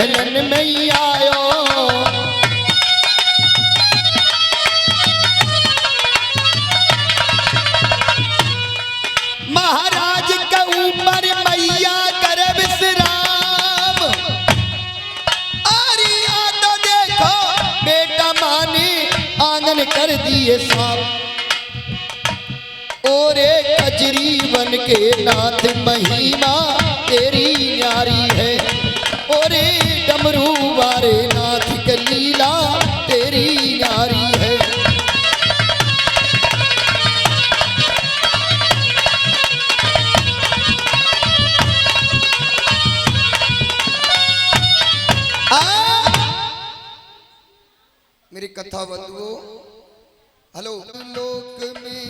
महलन में आयो। महाराज के ऊपर मैया कर विश्राम। अरे तो देखो बेटा माने आंगन कर दिए साफ। और कजरी बन के नाथ महिमा तेरी न्यारी है। और डमरू वारे नाथ की लीला तेरी न्यारी है। मेरी कथा बंधुओं, हेलो। लोक में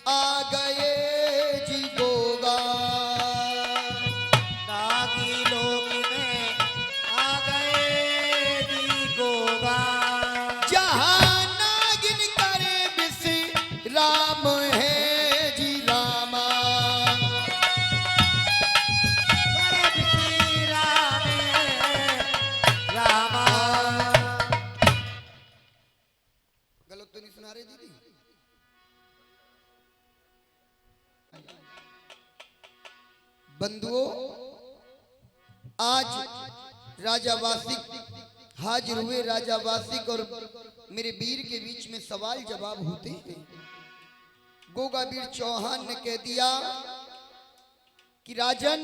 आ गए जी गोगा, नागी लोक में आ गए जी गोगा। जहाँ नागिन करे विश्राम है जी रामा। विश्राम है रामा। गलत तो नहीं सुना रहे दीदी? बंधुओं, आज राजा वासिक हाजिर हुए। राजा वासिक और मेरे वीर के बीच में सवाल जवाब होते हैं। गोगावीर चौहान ने कह दिया कि राजन,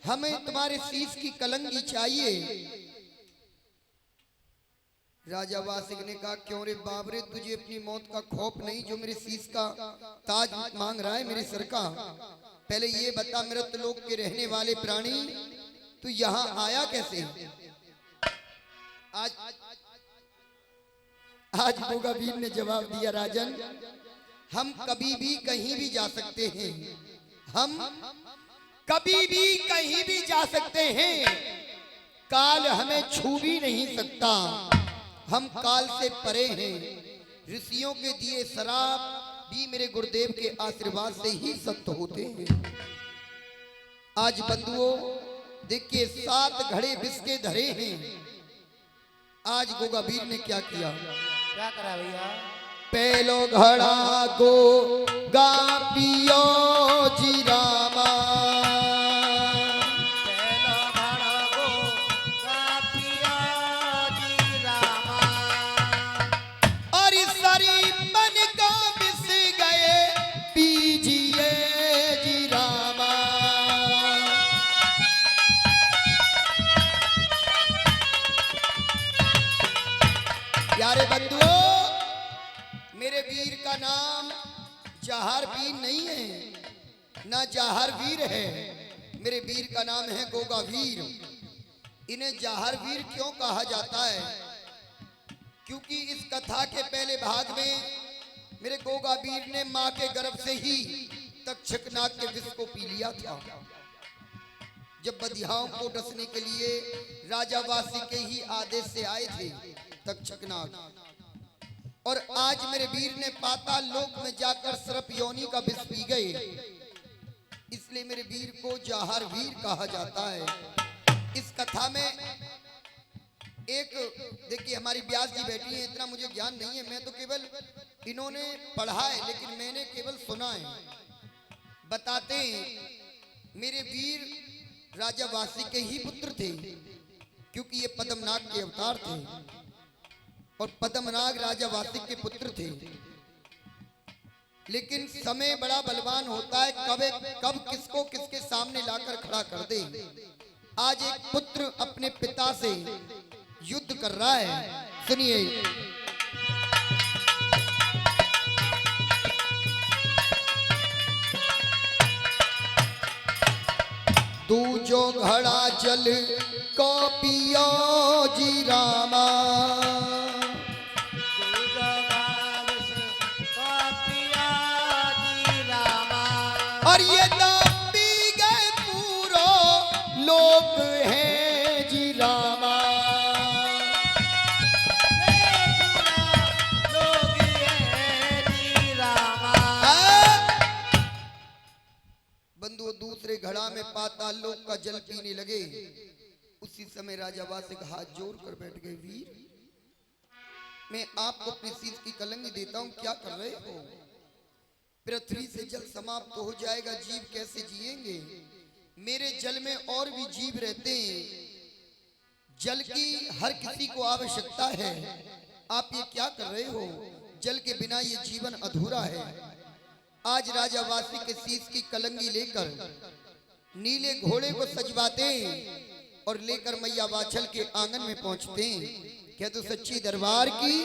हमें तुम्हारे शीश की कलंगी चाहिए। राजा वासिक ने कहा, क्यों रे बाबरे, तुझे अपनी मौत का खौफ नहीं जो मेरे शीश का ताज मांग रहा है मेरे सर का? पहले ये बता, मृतलोक के रहने वाले प्राणी, तू यहाँ आया कैसे? आज गोगावीर ने जवाब दिया, राजन, हम कभी भी कहीं भी जा सकते हैं। हम कभी भी कहीं भी जा सकते हैं। काल हमें छू भी नहीं सकता। हम काल से परे हैं। ऋषियों के दिए शराब भी मेरे गुरुदेव के आशीर्वाद से ही सत्य होते हैं। आज बंधुओं देखिए, 7 घड़े विष के धरे हैं। आज गोगावीर ने क्या किया? क्या करा भैया? पहलो घड़ा गोगा पियो जी रामा। पहलो घड़ा गोगा पियो जी रामा। और सरी बन का विष गए पीजिए जी रामा। प्यारे बंधुओं, मेरे वीर का नाम जहार वीर नहीं है, ना जहार वीर है। मेरे वीर का नाम है गोगावीर। इन्हें जहार वीर क्यों कहा जाता है? क्योंकि इस कथा के पहले भाग में मेरे गोगावीर ने मां के गर्भ से ही तक्षकनाग के विष को पी लिया था। जब बधियाओं को डसने के लिए राजा वासी के ही आदेश से आए थे तक्षकनाग, और आज मेरे वीर ने पाताल लोक में जाकर सर्प योनि का विष पी गए। इसलिए मेरे वीर को जहार वीर कहा जाता है। इस कथा में एक देखिए, हमारी व्यास जी बैठी है। इतना मुझे ज्ञान नहीं है, मैं तो केवल इन्होंने पढ़ा है, लेकिन मैंने केवल सुना है। बताते हैं मेरे वीर राजा वासी के ही पुत्र थे, क्योंकि ये पद्मनाग के अवतार थे और पद्मनाग राजा वासिक के पुत्र थे। लेकिन समय बड़ा बलवान होता है, कब किसको किसके सामने लाकर खड़ा कर दे। आज एक पुत्र अपने पिता से युद्ध कर रहा है। सुनिए, तू जो घड़ा जल को पियो जी रामा। और ये पी गए पूरो लोक है जी रामा। बंधु दूसरे घड़ा में पाताल लोक का जल पीने लगे। उसी समय राजा वासिक हाथ जोड़ कर बैठ गए, वीर मैं आपको अपनी सीस की कलंगी देता हूं, क्या कर रहे हो? पृथ्वी से जल समाप्त हो जाएगा, जीव कैसे जिएंगे? मेरे जल में और भी जीव रहते हैं, जल की हर किसी को आवश्यकता है, आप ये क्या कर रहे हो? जल के बिना ये जीवन अधूरा है। आज राजा वासी के शीश की कलंगी लेकर नीले घोड़े को सजवाते और लेकर मैया वाछल के आंगन में पहुंचते हैं। क्या तो सच्ची दरबार की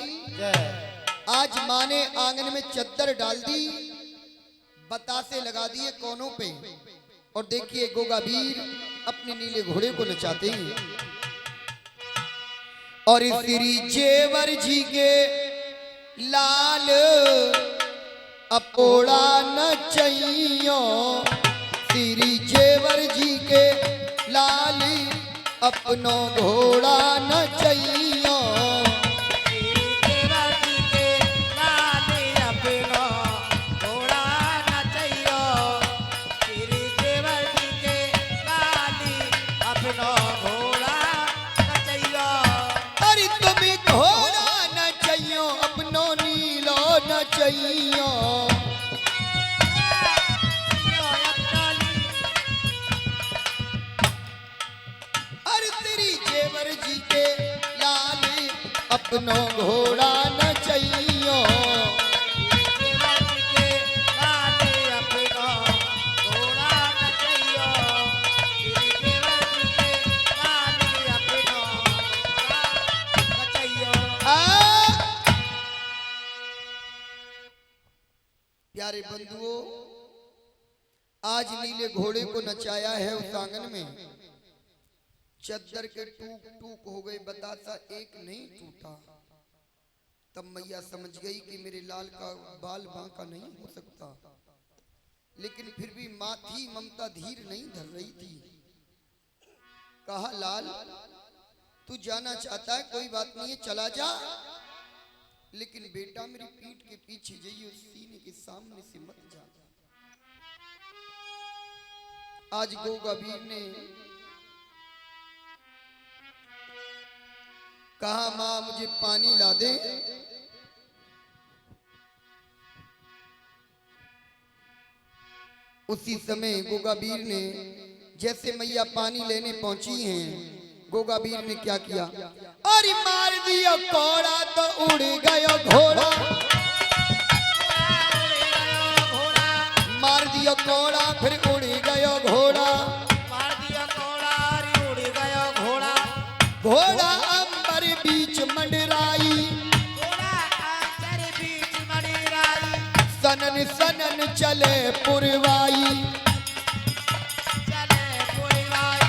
आज माँ ने आंगन में चद्दर डाल दी, बतासे लगा दिए कोनों पे, और देखिए गोगा वीर अपने नीले घोड़े को नचाते हैं। और श्री जेवर जी के लाल अपोड़ा नचैयो, श्री जेवर जी के लाल अपनो घोड़ा नचैयो। अपनो घोड़ा नचैयो, प्यारे बंधुओं, आज नीले घोड़े को नचाया है उस आंगन में। चद्दर के टूक टूक हो गए, बतासा एक नहीं टूटा। तब मैया समझ गई कि मेरे लाल का बाल बांका नहीं हो सकता, लेकिन फिर भी माँ थी, ममता धीर नहीं धर रही थी। कहा लाल तू जाना चाहता है, कोई बात नहीं है, चला जा, लेकिन बेटा मेरी पीठ के पीछे जाइए, सीने के सामने से मत जा। आज गोगा वीर ने कहा मां मुझे पानी ला दे। उसी समय गोगा वीर ने जैसे मैया पानी लेने पहुंची हैं, गोगा वीर ने क्या किया? अरे मार दिया कोड़ा तो उड़ गया घोड़ा, मार दिया कोड़ा फिर उड़ गया घोड़ा, मार दिया कोड़ा उड़ गया घोड़ा, घोड़ा अंबर बीच मंडराई, घोड़ा अंबर बीच मंडराई, सनन सनन चले पुरवाई, चले पुरवाई,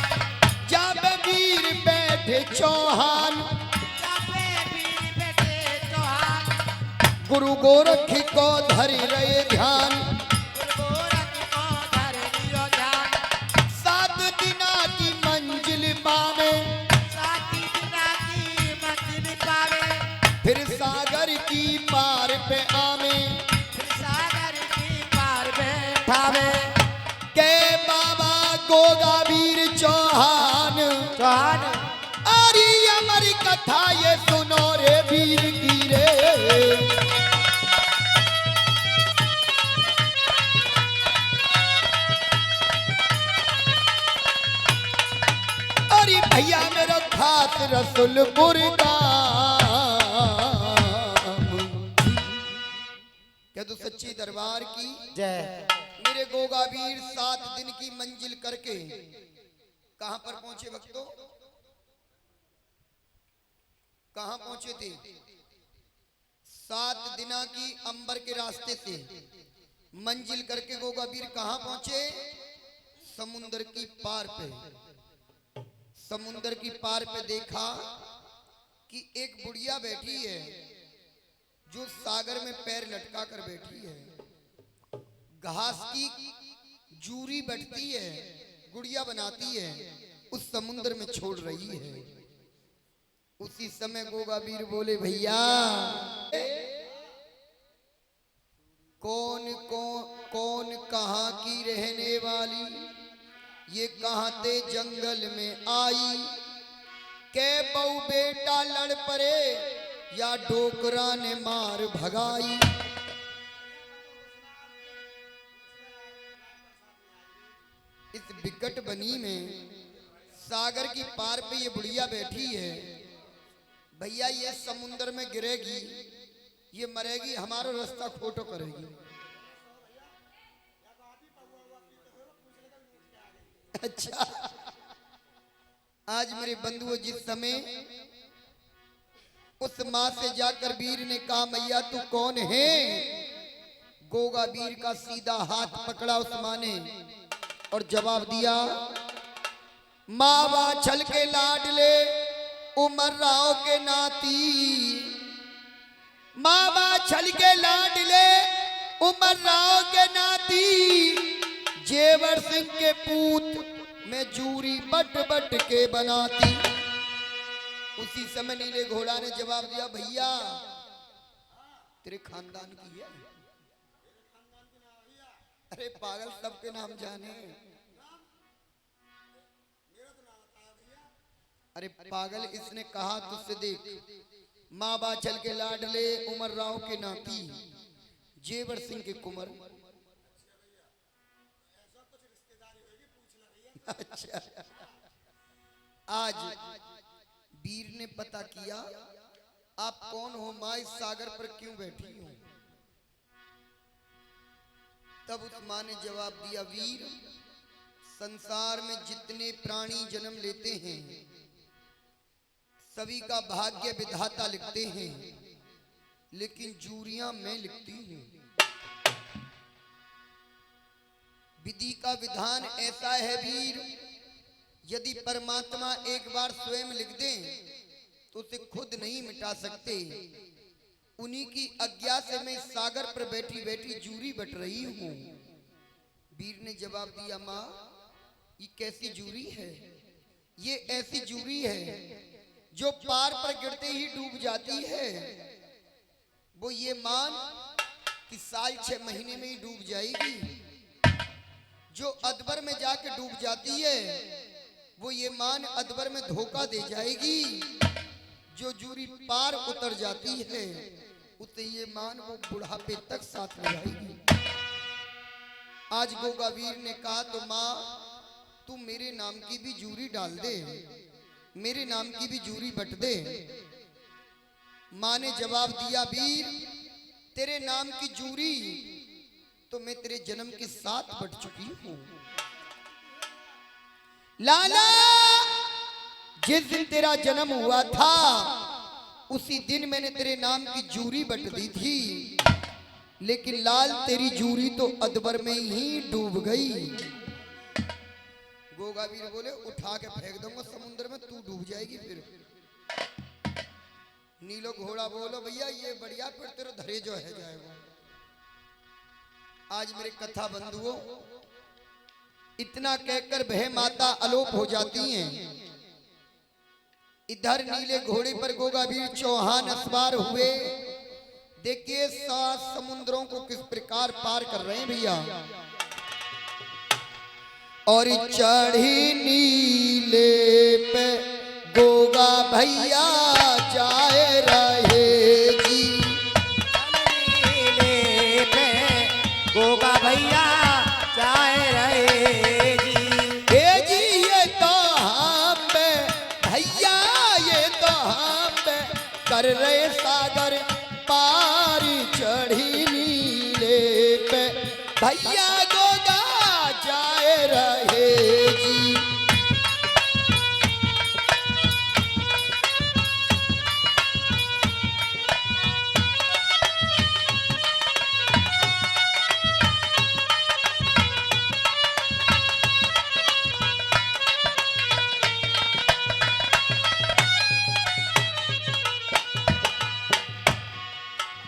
जब वीर बैठे चौहान, गुरु गोरख को धर रहे ध्यान, सात दिना की मंजिल पावे, फिर सागर की पार पे आवे, के बाबा गोगा वीर चौहान, अरे हमारी कथा ये सुनो रे वीर की रे। अरे भैया मेरा खास रसुलपुर का, क्या तो सच्ची दरबार की जय। मेरे गोगा वीर 7 दिन की मंजिल करके कहां पर पहुंचे भक्तों? कहां पहुंचे थे? 7 दिना की अंबर के रास्ते से मंजिल करके गोगा वीर कहां पहुंचे? समुद्र की पार पे। समुद्र की पार पे देखा कि एक बुढ़िया बैठी है जो सागर में पैर लटका कर बैठी है, घास की जूरी बैठती है, गुड़िया बनाती है, उस समुद्र में छोड़ रही है। उसी समय गोगा वीर बोले भैया कौन कौन कौन कहां की रहने वाली, ये कहां ते जंगल में आई, के बहु बेटा लड़ पड़े या डोकरा ने मार भगाई। इस विकट बनी में सागर की पार पे ये बुढ़िया बैठी है। भैया ये समुंदर में गिरेगी, ये मरेगी, हमारा रास्ता खोटो करेगी। अच्छा, आज मेरे बंधुओं जिस समय उस माँ से जाकर वीर ने कहा मैया तू कौन है, गोगा वीर का सीधा हाथ पकड़ा उस माँ ने और जवाब दिया, माँ बा छल के लाडले उमर राव के नाती, माँ बा छल के लाडले उमर राव के नाती, जेवर सिंह के पूत में जूरी बट बट के बनाती। उसी समय नीले घोड़ा ने जवाब दिया, भैया तेरे खानदान की है। अरे पागल, सबके नाम जाने। अरे पागल, इसने कहा तुझसे देख, माँ बा चल के लाडले उमर राव के नाती, जेवर सिंह के कुंवर। अच्छा, आज वीर ने पता किया आप कौन हो, माँ इस सागर पर क्यों बैठी हो। तब उस माँ ने जवाब दिया, वीर संसार में जितने प्राणी जन्म लेते हैं सभी का भाग्य विधाता लिखते हैं, लेकिन जूरियां मैं लिखती हूं। विधि का विधान ऐसा है वीर, यदि परमात्मा एक बार स्वयं लिख दें तो उसे खुद नहीं मिटा सकते। उन्हीं की आज्ञा से मैं सागर पर बैठी बैठी जूरी बट रही हूं। वीर ने जवाब दिया, माँ ये कैसी जूरी है, ये ऐसी जूरी है जो पार पर गिरते ही डूब जाती है। वो ये मान कि साल 6 महीने में ही डूब जाएगी। जो अदबर में जाके डूब जाती है वो ये मान अदबर में धोखा दे जाएगी। जो जूरी पार उतर जाती है उसे ये मान वो बुढ़ापे तक साथ लगाएगी। आज गोगा वीर ने कहा, तो माँ तू मेरे नाम की भी जूरी डाल दे, मेरे नाम की भी जूरी बट दे। माँ ने जवाब दिया, वीर तेरे नाम की जूरी तो मैं तेरे जन्म के साथ बट चुकी हूं। लाला जिस दिन तेरा जन्म हुआ था उसी दिन मैंने तेरे नाम की जूरी बट दी थी, लेकिन लाल तेरी जूरी तो अदबर में ही डूब गई। गोगा वीर बोले, उठा के फेंक दूंगा समुद्र में, तू डूब जाएगी। फिर नीलो घोड़ा बोलो, भैया ये बढ़िया, फिर तेरे धरे जो है जाएगा। आज मेरे कथा बंधुओं इतना कहकर भय माता अलोप हो जाती हैं। इधर नीले घोड़े पर गोगा वीर चौहान अस्वार हुए। देखिए 7 समुद्रों को किस प्रकार पार कर रहे हैं भैया। और चढ़ी नीले पे गोगा भैया जाए रहे जी, नीले पे गोगा भैया जाए रहे जी। हे जी ये तो हम भैया, ये तो हम कर रहे सागर पार, चढ़ी नीले पे भैया गोगा जाए रहे जी।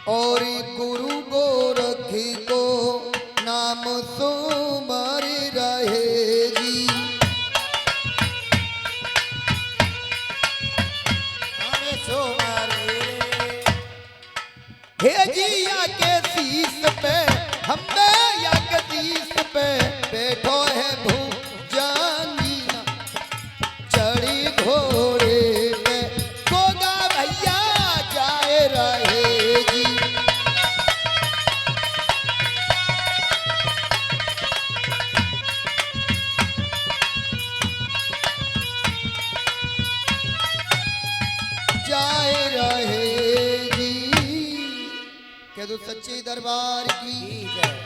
और गुरु गोरखी को नाम सुमर रहे जी। हमें सुमरे हे जी या के शीश पे हमें, या के शीश पे बैठो है भूजानी, चढ़ी घोड़े सच्चे दरबार की की जय।